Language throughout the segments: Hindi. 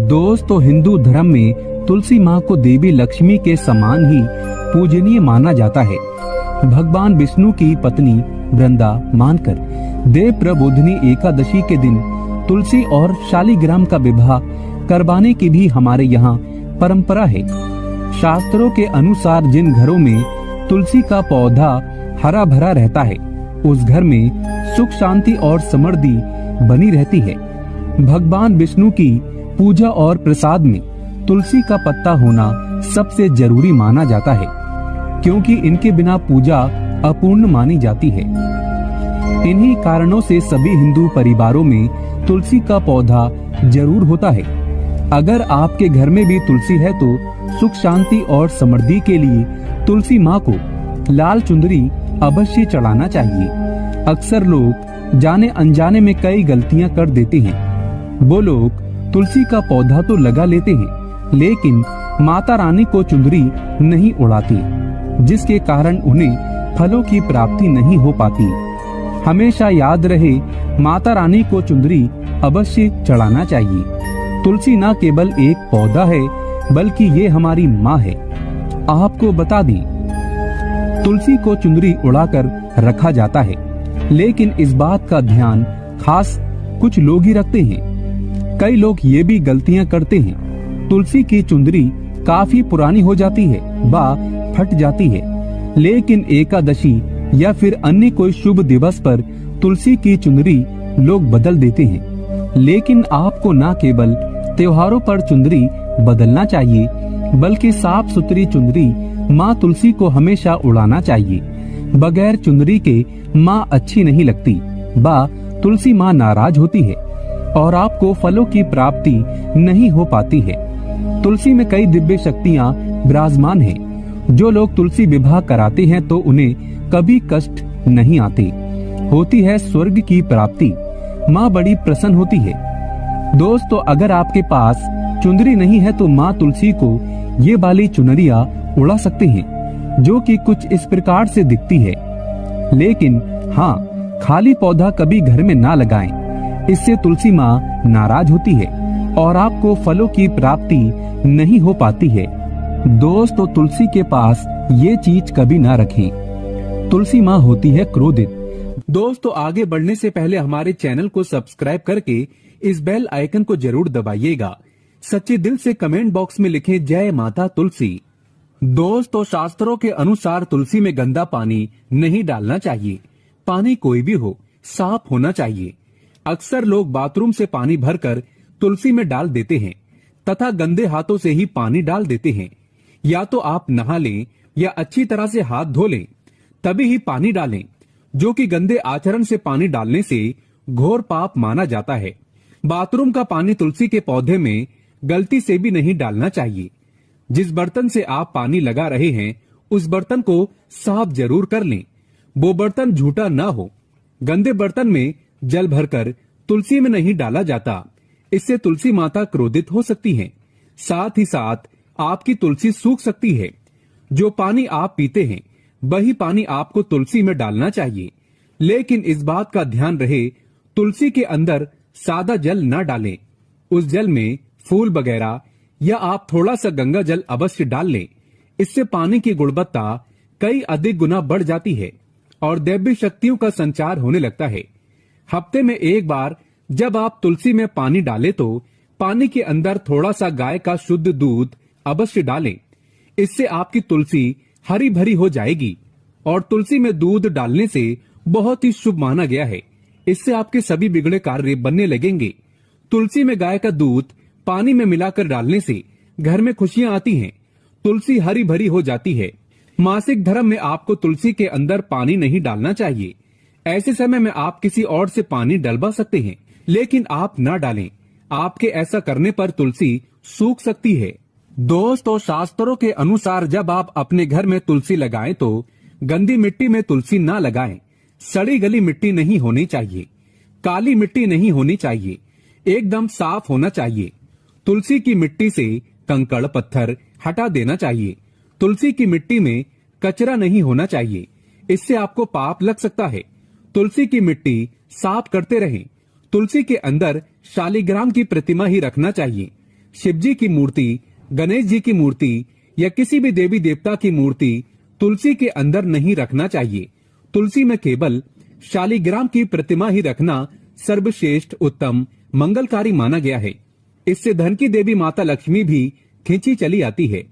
दोस्तों, हिंदू धर्म में तुलसी माँ को देवी लक्ष्मी के समान ही पूजनीय माना जाता है। भगवान विष्णु की पत्नी वृंदा मानकर देव प्रबोधिनी एकादशी के दिन तुलसी और शालिग्राम का विवाह करवाने की भी हमारे यहाँ परंपरा है। शास्त्रों के अनुसार जिन घरों में तुलसी का पौधा हरा भरा रहता है, उस घर में सुख शांति और समृद्धि बनी रहती है। भगवान विष्णु की पूजा और प्रसाद में तुलसी का पत्ता होना सबसे जरूरी माना जाता है, क्योंकि इनके बिना पूजा अपूर्ण मानी जाती है। इन्हीं कारणों से सभी हिंदू परिवारों में तुलसी का पौधा जरूर होता है। अगर आपके घर में भी तुलसी है तो सुख शांति और समृद्धि के लिए तुलसी माँ को लाल चुंदरी अवश्य चढ़ाना चाहिए। अक्सर लोग जाने अनजाने में कई गलतियाँ कर देते हैं। वो लोग तुलसी का पौधा तो लगा लेते हैं, लेकिन माता रानी को चुंदरी नहीं उड़ाते, जिसके कारण उन्हें फलों की प्राप्ति नहीं हो पाती। हमेशा याद रहे, माता रानी को चुंदरी अवश्य चढ़ाना चाहिए। तुलसी न केवल एक पौधा है, बल्कि ये हमारी माँ है। आपको बता दी, तुलसी को चुंदरी उड़ाकर रखा जाता है, लेकिन इस बात का ध्यान खास कुछ लोग ही रखते हैं। कई लोग ये भी गलतियां करते हैं। तुलसी की चुंदरी काफी पुरानी हो जाती है व फट जाती है, लेकिन एकादशी या फिर अन्य कोई शुभ दिवस पर तुलसी की चुंदरी लोग बदल देते हैं। लेकिन आपको न केवल त्योहारों पर चुंदरी बदलना चाहिए, बल्कि साफ सुथरी चुंदरी माँ तुलसी को हमेशा उड़ाना चाहिए। बगैर चुंदरी के माँ अच्छी नहीं लगती व तुलसी माँ नाराज होती है और आपको फलों की प्राप्ति नहीं हो पाती है। तुलसी में कई दिव्य शक्तियाँ विराजमान हैं। जो लोग तुलसी विवाह कराते हैं तो उन्हें कभी कष्ट नहीं आते। होती है स्वर्ग की प्राप्ति। माँ बड़ी प्रसन्न होती है। दोस्तों, अगर आपके पास चुंदरी नहीं है तो माँ तुलसी को ये वाली चुनरिया उड़ा सकते हैं, जो कि कुछ इस प्रकार से दिखती है। लेकिन हाँ, खाली पौधा कभी घर में ना लगाएं। इससे तुलसी माँ नाराज होती है और आपको फलों की प्राप्ति नहीं हो पाती है। दोस्तों, तुलसी के पास ये चीज कभी ना रखें। तुलसी माँ होती है क्रोधित। दोस्तों, आगे बढ़ने से पहले हमारे चैनल को सब्सक्राइब करके इस बेल आइकन को जरूर दबाइएगा। सच्चे दिल से कमेंट बॉक्स में लिखें जय माता तुलसी। दोस्तों, शास्त्रों के अनुसार तुलसी में गंदा पानी नहीं डालना चाहिए। पानी कोई भी हो, साफ होना चाहिए। अक्सर लोग बाथरूम से पानी भरकर तुलसी में डाल देते हैं तथा गंदे हाथों से ही पानी डाल देते हैं। या तो आप नहा लें या अच्छी तरह से हाथ धो लें, तभी ही पानी डालें, जो कि गंदे आचरण से पानी डालने से घोर पाप माना जाता है। बाथरूम का पानी तुलसी के पौधे में गलती से भी नहीं डालना चाहिए। जिस बर्तन से आप पानी लगा रहे हैं, उस बर्तन को साफ जरूर कर लें। वो बर्तन झूठा ना हो। गंदे बर्तन में जल भरकर तुलसी में नहीं डाला जाता। इससे तुलसी माता क्रोधित हो सकती हैं। साथ ही साथ आपकी तुलसी सूख सकती है। जो पानी आप पीते हैं, वही पानी आपको तुलसी में डालना चाहिए। लेकिन इस बात का ध्यान रहे, तुलसी के अंदर सादा जल न डालें। उस जल में फूल वगैरह या आप थोड़ा सा गंगा जल अवश्य डाल लें। इससे पानी की गुणवत्ता कई अधिक गुना बढ़ जाती है और दैवीय शक्तियों का संचार होने लगता है। हफ्ते में एक बार जब आप तुलसी में पानी डालें तो पानी के अंदर थोड़ा सा गाय का शुद्ध दूध अवश्य डालें। इससे आपकी तुलसी हरी भरी हो जाएगी और तुलसी में दूध डालने से बहुत ही शुभ माना गया है। इससे आपके सभी बिगड़े कार्य बनने लगेंगे। तुलसी में गाय का दूध पानी में मिलाकर डालने से घर में खुशियां आती हैं। तुलसी हरी भरी हो जाती है। मासिक धर्म में आपको तुलसी के अंदर पानी नहीं डालना चाहिए। ऐसे समय में आप किसी और से पानी डलवा सकते हैं, लेकिन आप न डालें। आपके ऐसा करने पर तुलसी सूख सकती है। दोस्तों, शास्त्रों के अनुसार जब आप अपने घर में तुलसी लगाएं तो गंदी मिट्टी में तुलसी न लगाएं। सड़ी गली मिट्टी नहीं होनी चाहिए। काली मिट्टी नहीं होनी चाहिए। एकदम साफ होना चाहिए। तुलसी की मिट्टी से कंकड़ पत्थर हटा देना चाहिए। तुलसी की मिट्टी में कचरा नहीं होना चाहिए। इससे आपको पाप लग सकता है। तुलसी की मिट्टी साफ करते रहें। तुलसी के अंदर शालिग्राम की प्रतिमा ही रखना चाहिए। शिवजी की मूर्ति, गणेश जी की मूर्ति या किसी भी देवी देवता की मूर्ति तुलसी के अंदर नहीं रखना चाहिए। तुलसी में केवल शालिग्राम की प्रतिमा ही रखना सर्वश्रेष्ठ, उत्तम, मंगलकारी माना गया है। इससे धन की देवी माता लक्ष्मी भी खींची चली आती है।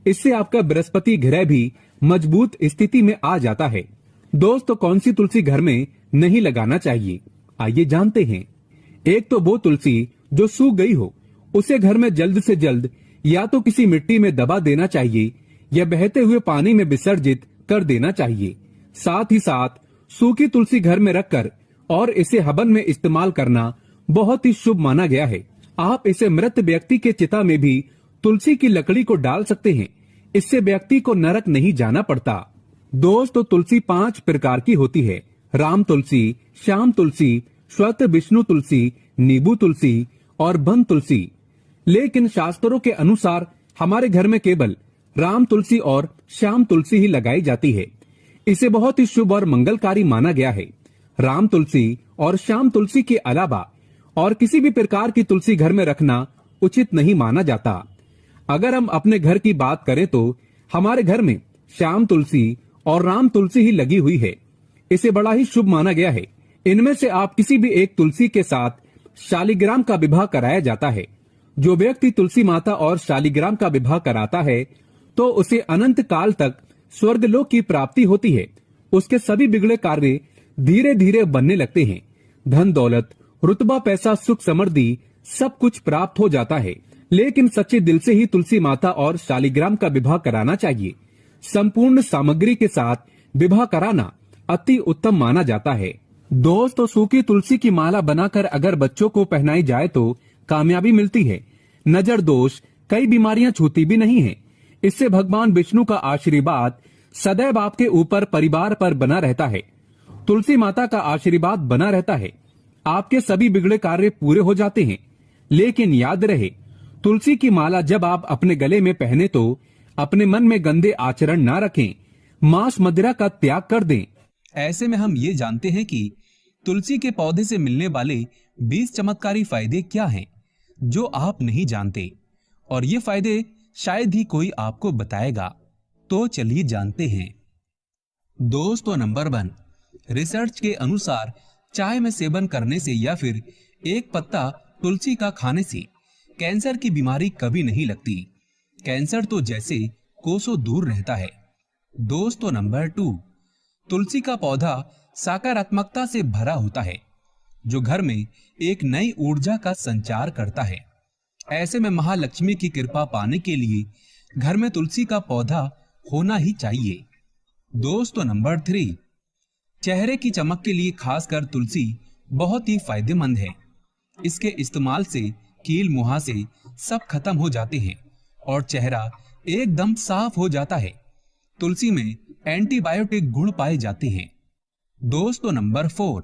इससे आपका बृहस्पति ग्रह भी मजबूत स्थिति में आ जाता है। दोस्तों, कौन सी तुलसी घर में नहीं लगाना चाहिए, आइए जानते हैं। एक तो वो तुलसी जो सूख गई हो, उसे घर में जल्द से जल्द या तो किसी मिट्टी में दबा देना चाहिए या बहते हुए पानी में विसर्जित कर देना चाहिए। साथ ही साथ सूखी तुलसी घर में रखकर और इसे हवन में इस्तेमाल करना बहुत ही शुभ माना गया है। आप इसे मृत व्यक्ति के चिता में भी तुलसी की लकड़ी को डाल सकते हैं। इससे व्यक्ति को नरक नहीं जाना पड़ता। दोस्तों, तुलसी 5 प्रकार की होती है: राम तुलसी, श्याम तुलसी, श्वेत विष्णु तुलसी, नींबू तुलसी और वन तुलसी। लेकिन शास्त्रों के अनुसार हमारे घर में केवल राम तुलसी और श्याम तुलसी ही लगाई जाती है। इसे बहुत ही शुभ और मंगलकारी माना गया है। राम तुलसी और श्याम तुलसी के अलावा और किसी भी प्रकार की तुलसी घर में रखना उचित नहीं माना जाता। अगर हम अपने घर की बात करें तो हमारे घर में श्याम तुलसी और राम तुलसी ही लगी हुई है। इसे बड़ा ही शुभ माना गया है। इनमें से आप किसी भी एक तुलसी के साथ शालिग्राम का विवाह कराया जाता है। जो व्यक्ति तुलसी माता और शालिग्राम का विवाह कराता है तो उसे अनंत काल तक स्वर्गलोक की प्राप्ति होती है। उसके सभी बिगड़े कार्य धीरे धीरे बनने लगते हैं। धन दौलत, रुतबा, पैसा, सुख, समृद्धि सब कुछ प्राप्त हो जाता है। लेकिन सच्चे दिल से ही तुलसी माता और शालिग्राम का विवाह कराना चाहिए। संपूर्ण सामग्री के साथ विवाह कराना अति उत्तम माना जाता है। दोस्तों, सूखी तुलसी की माला बनाकर अगर बच्चों को पहनाई जाए तो कामयाबी मिलती है। नजर दोष, कई बीमारियां छूती भी नहीं है। इससे भगवान विष्णु का आशीर्वाद सदैव आपके ऊपर, परिवार पर बना रहता है। तुलसी माता का आशीर्वाद बना रहता है। आपके सभी बिगड़े कार्य पूरे हो जाते हैं। लेकिन याद रहे, तुलसी की माला जब आप अपने गले में पहने तो अपने मन में गंदे आचरण ना रखें, मांस मदिरा का त्याग कर दें। ऐसे में हम ये जानते हैं कि तुलसी के पौधे से मिलने वाले 20 चमत्कारी फायदे क्या हैं, जो आप नहीं जानते, और ये फायदे शायद ही कोई आपको बताएगा। तो चलिए जानते हैं। दोस्तों, नंबर 1, रिसर्च के अनुसार चाय में सेवन करने से या फिर एक पत्ता तुलसी का खाने से कैंसर की बीमारी कभी नहीं लगती। कैंसर तो जैसे कोसों दूर रहता है। दोस्तों, नंबर 2, तुलसी का पौधा सकारात्मकता से भरा होता है, जो घर में एक नई ऊर्जा का संचार करता है। ऐसे में महालक्ष्मी की कृपा पाने के लिए घर में तुलसी का पौधा होना ही चाहिए। दोस्तों, नंबर 3, चेहरे की चमक के लिए खासकर तुलसी बहुत ही फायदेमंद है। इसके इस्तेमाल से कील मुहासे सब खत्म हो जाते हैं और चेहरा एकदम साफ हो जाता है। तुलसी में एंटीबायोटिक गुण पाए जाते हैं। दोस्तों, नंबर 4,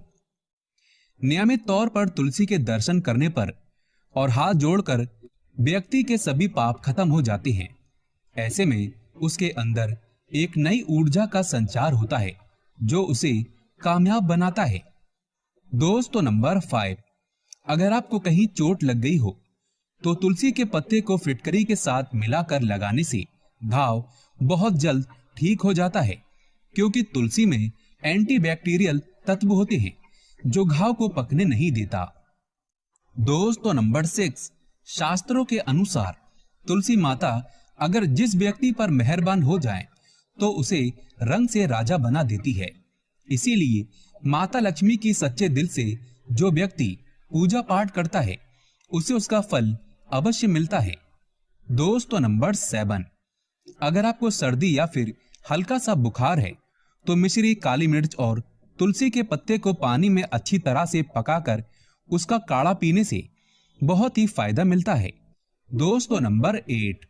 नियमित तौर पर तुलसी के दर्शन करने पर और हाथ जोड़कर व्यक्ति के सभी पाप खत्म हो जाते हैं। ऐसे में उसके अंदर एक नई ऊर्जा का संचार होता है, जो उसे कामयाब बनाता है। दोस्तों, नंबर 5, अगर आपको कहीं चोट लग गई हो तो तुलसी के पत्ते को फिटकरी के साथ मिलाकर लगाने से घाव बहुत जल्द ठीक हो जाता है, क्योंकि तुलसी में एंटीबैक्टीरियल तत्व होते हैं जो घाव को पकने नहीं देता। दोस्तों, नंबर 6, शास्त्रों के अनुसार तुलसी माता अगर जिस व्यक्ति पर मेहरबान हो जाए तो उसे रंग से राजा बना देती है। इसीलिए माता लक्ष्मी की सच्चे दिल से जो व्यक्ति पूजा पाठ करता है उसे उसका फल अवश्य मिलता है। दोस्तों, नंबर 7, अगर आपको सर्दी या फिर हल्का सा बुखार है तो मिश्री, काली मिर्च और तुलसी के पत्ते को पानी में अच्छी तरह से पकाकर उसका काढ़ा पीने से बहुत ही फायदा मिलता है। दोस्तों, नंबर 8,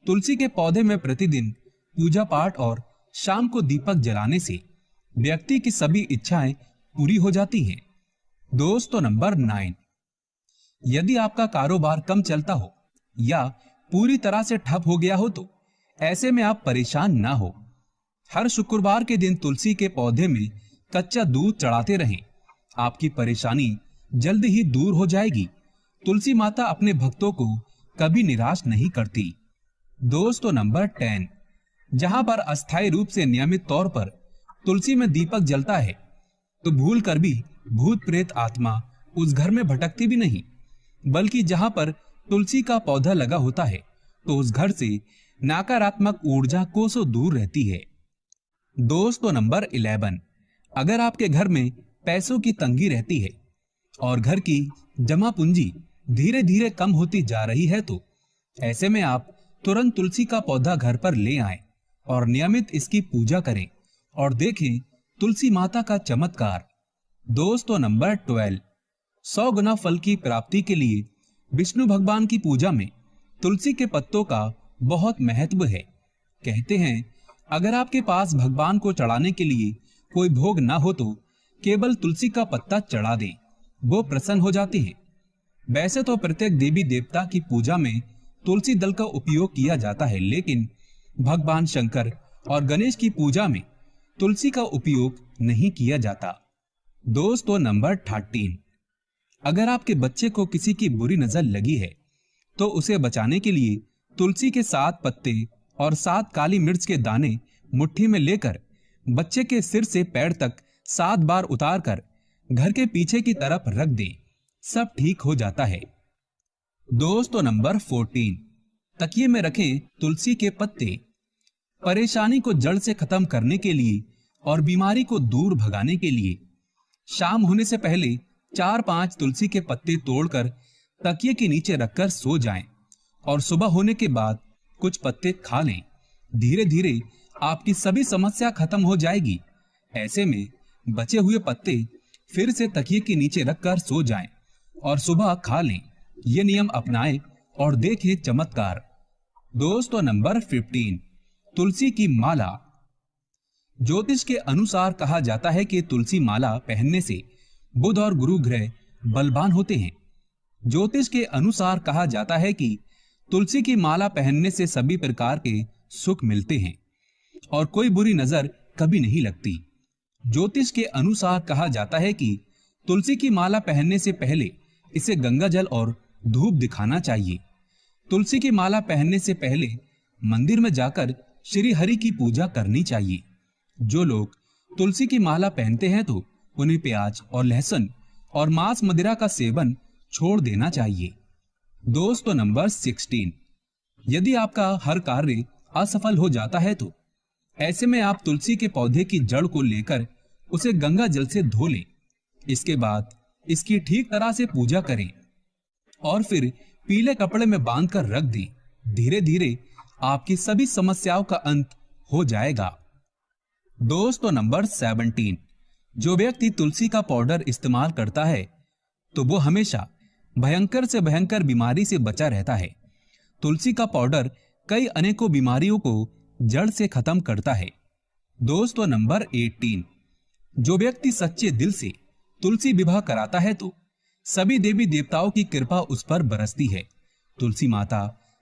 तुलसी के पौधे में प्रतिदिन पूजा पाठ और शाम को दीपक जलाने से व्यक्ति की सभी इच्छाएं पूरी हो जाती हैं। दोस्तों, नंबर 9, यदि आपका कारोबार कम चलता हो या पूरी तरह से ठप हो गया हो तो ऐसे में आप परेशान ना हो। हर शुक्रवार के दिन तुलसी के पौधे में कच्चा दूध चढ़ाते रहें। आपकी परेशानी जल्द ही दूर हो जाएगी। तुलसी माता अपने भक्तों को कभी निराश नहीं करती। दोस्तों नंबर 10, जहां पर अस्थायी रूप से नियमित तौर पर तुलसी में दीपक जलता है तो भूल कर भी भूत प्रेत आत्मा उस घर में भटकती भी नहीं, बल्कि जहां पर तुलसी का पौधा लगा होता है तो उस घर से नकारात्मक ऊर्जा कोसों दूर रहती है। दोस्तों नंबर 11, अगर आपके घर में पैसों की तंगी रहती है और घर की जमा पूंजी धीरे धीरे कम होती जा रही है तो ऐसे में आप तुरंत तुलसी का पौधा घर पर ले आएं और नियमित इसकी पूजा करें और देखें तुलसी माता का चमत्कार। दोस्तों नंबर 12, 100 गुना फल की प्राप्ति के लिए विष्णु भगवान की पूजा में तुलसी के पत्तों का बहुत महत्व है। कहते हैं अगर आपके पास भगवान को चढ़ाने के लिए कोई भोग ना हो तो केवल तुलसी का पत्ता चढ़ा दें, वो प्रसन्न हो जाते हैं। वैसे तो प्रत्येक देवी देवता की पूजा में तुलसी दल का उपयोग किया जाता है, लेकिन भगवान शंकर और गणेश की पूजा में तुलसी का उपयोग नहीं किया जाता। दोस्तों नंबर 13, अगर आपके बच्चे को किसी की बुरी नजर लगी है तो उसे बचाने के लिए तुलसी के 7 पत्ते और 7 काली मिर्च के दाने मुट्ठी में लेकर बच्चे के सिर से पैर तक 7 बार उतारकर घर के पीछे की तरफ रख दें, सब ठीक हो जाता है। दोस्तों नंबर 14, तकिए में रखें तुलसी के पत्ते। परेशानी को जड़ से खत्म करने के लिए और बीमारी को दूर भगाने के लिए शाम होने से पहले 4-5 तुलसी के पत्ते तोड़कर तकिए के नीचे रखकर सो जाएं और सुबह होने के बाद कुछ पत्ते खा लें। धीरे धीरे आपकी सभी समस्या खत्म हो जाएगी। ऐसे में बचे हुए पत्ते फिर से तकिए के नीचे रखकर सो जाएं और सुबह खा लें। ये नियम अपनाएं और देखें चमत्कार। दोस्तों नंबर 15, तुलसी की माला। ज्योतिष के अनुसार कहा जाता है कि तुलसी माला पहनने से बुध और गुरु ग्रह बलवान होते हैं। ज्योतिष के अनुसार कहा जाता है कि तुलसी की माला पहनने से सभी प्रकार के सुख मिलते हैं और कोई बुरी नजर कभी नहीं लगती। ज्योतिष के अनुसार कहा जाता है कि तुलसी की माला पहनने से पहले इसे गंगा जल और धूप दिखाना चाहिए। तुलसी की माला पहनने से पहले मंदिर में जाकर श्री हरि की पूजा करनी चाहिए। जो लोग तुलसी की माला पहनते हैं तो उन्हें प्याज और लहसुन और मांस मदिरा का सेवन छोड़ देना चाहिए। दोस्तों नंबर 16, यदि आपका हर कार्य असफल हो जाता है तो ऐसे में आप तुलसी के पौधे की जड़ को लेकर उसे गंगा जल से धो लें। इसके बाद इसकी ठीक तरह से पूजा करें और फिर पीले कपड़े में बांधकर रख दें। धीरे धीरे आपकी सभी समस्याओं का अंत हो जाएगा। दोस्तों नंबर 17, जो व्यक्ति तुलसी का पाउडर इस्तेमाल करता है तो वो हमेशा भयंकर से भयंकर बीमारी से बचा रहता है। तुलसी का पाउडर कई अनेकों बीमारियों को जड़ से खत्म करता है। दोस्तों नंबर 18, जो व्यक्ति सच्चे दिल से तुलसी विवाह कराता है तो सभी देवी देवताओं की कृपा उस पर बरसती है। तुलसी माता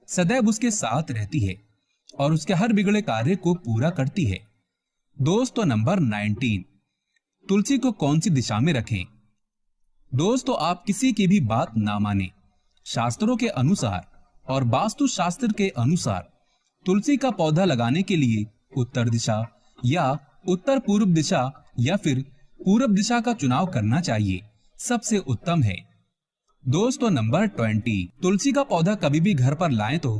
सदैव उसके साथ रहती है और उसके हर बिगड़े कार्य को पूरा करती है। दोस्तों नंबर 19, तुलसी को कौन सी दिशा में रखें? दोस्तों आप किसी की भी बात ना माने। शास्त्रों के अनुसार और वास्तु शास्त्र के अनुसार तुलसी का पौधा लगाने के लिए उत्तर दिशा या उत्तर पूर्व दिशा या फिर पूर्व दिशा का चुनाव करना चाहिए, सबसे उत्तम है। दोस्तों नंबर 20, तुलसी का पौधा कभी भी घर पर लाएं तो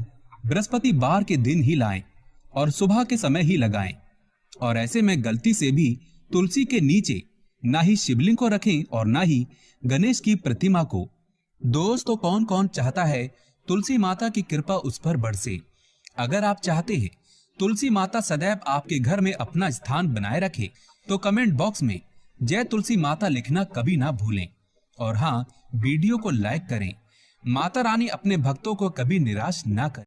बृहस्पतिवार के दिन ही लाएं और सुबह के समय ही लगाएं और ऐसे में गलती से भी तुलसी के नीचे ना ही शिवलिंग को रखें और ना ही गणेश की प्रतिमा को। दोस्तों कौन कौन चाहता है तुलसी माता की कृपा उस पर बरसे? अगर आप चाहते हैं तुलसी माता सदैव आपके घर में अपना स्थान बनाए रखे तो कमेंट बॉक्स में जय तुलसी माता लिखना कभी ना भूलें। और हाँ, वीडियो को लाइक करें। माता रानी अपने भक्तों को कभी निराश ना करें।